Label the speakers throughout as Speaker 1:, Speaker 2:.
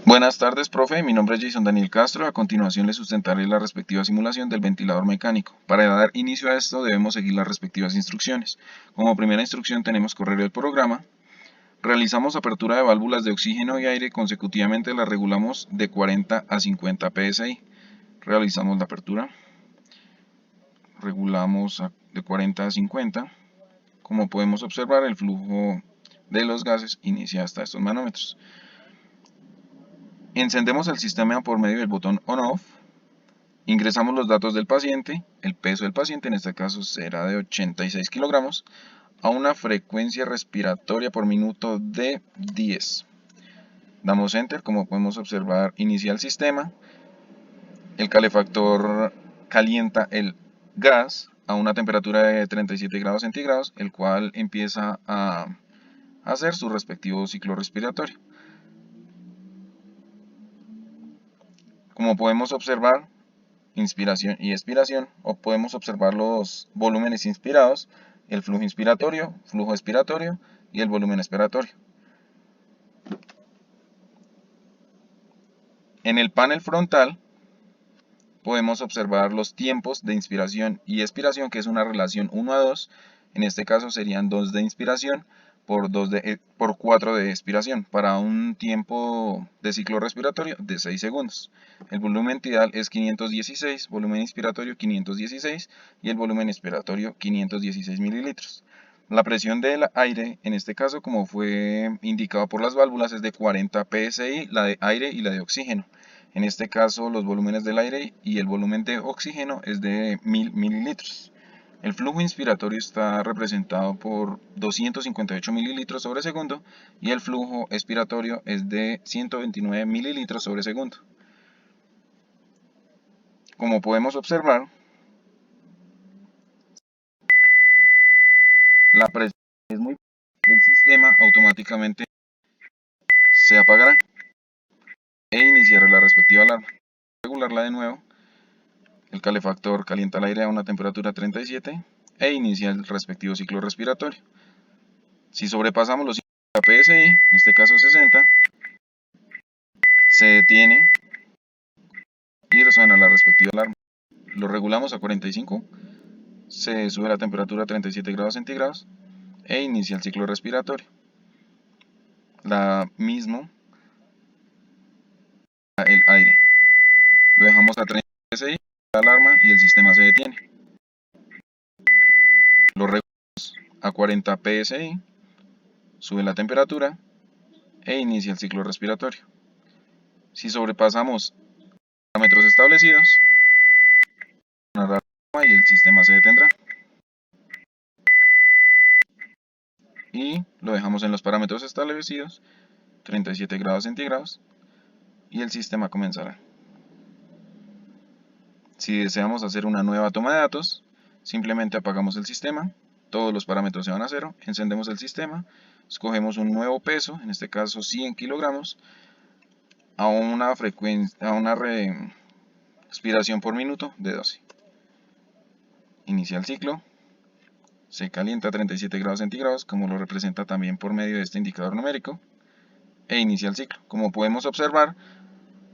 Speaker 1: Buenas tardes, profe. Mi nombre es Jason Daniel Castro. A continuación le sustentaré la respectiva simulación del ventilador mecánico. Para dar inicio a esto debemos seguir las respectivas instrucciones. Como primera instrucción tenemos correr el programa. Realizamos apertura de válvulas de oxígeno y aire. Consecutivamente las regulamos de 40 a 50 psi. Realizamos la apertura. Regulamos de 40 a 50. Como podemos observar, el flujo de los gases inicia hasta estos manómetros. Encendemos el sistema por medio del botón On-Off. Ingresamos los datos del paciente, el peso del paciente en este caso será de 86 kilogramos, a una frecuencia respiratoria por minuto de 10. Damos Enter. Como podemos observar, inicia el sistema. El calefactor calienta el gas a una temperatura de 37 grados centígrados, el cual empieza a hacer su respectivo ciclo respiratorio. Como podemos observar, inspiración y expiración, o podemos observar los volúmenes inspirados, el flujo inspiratorio, flujo expiratorio y el volumen expiratorio. En el panel frontal podemos observar los tiempos de inspiración y expiración, que es una relación 1 a 2. En este caso serían 2 de inspiración por 4 de expiración, para un tiempo de ciclo respiratorio de 6 segundos. El volumen tidal es 516, volumen inspiratorio 516 y el volumen expiratorio 516 mililitros. La presión del aire, en este caso, como fue indicado por las válvulas, es de 40 psi, la de aire y la de oxígeno. En este caso, los volúmenes del aire y el volumen de oxígeno es de 1000 mililitros. El flujo inspiratorio está representado por 258 mililitros sobre segundo y el flujo expiratorio es de 129 mililitros sobre segundo. Como podemos observar, la presión es muy baja. El sistema automáticamente se apagará e iniciará la respectiva alarma. Para regularla de nuevo, el calefactor calienta el aire a una temperatura 37 e inicia el respectivo ciclo respiratorio. Si sobrepasamos los 50 psi, en este caso 60, se detiene y resuena la respectiva alarma. Lo regulamos a 45, se sube la temperatura a 37 grados centígrados e inicia el ciclo respiratorio. La mismo, el aire. Lo dejamos a 30 psi, la alarma y el sistema se detiene. Lo regulamos a 40 psi, sube la temperatura e inicia el ciclo respiratorio. Si sobrepasamos los parámetros establecidos, la alarma y el sistema se detendrá. Y lo dejamos en los parámetros establecidos, 37 grados centígrados, y el sistema comenzará. Si deseamos hacer una nueva toma de datos, simplemente apagamos el sistema, todos los parámetros se van a cero, encendemos el sistema, escogemos un nuevo peso, en este caso 100 kilogramos, a una respiración por minuto de 12. Inicia el ciclo, se calienta a 37 grados centígrados, como lo representa también por medio de este indicador numérico, e inicia el ciclo. Como podemos observar,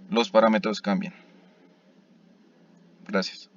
Speaker 1: los parámetros cambian. Gracias.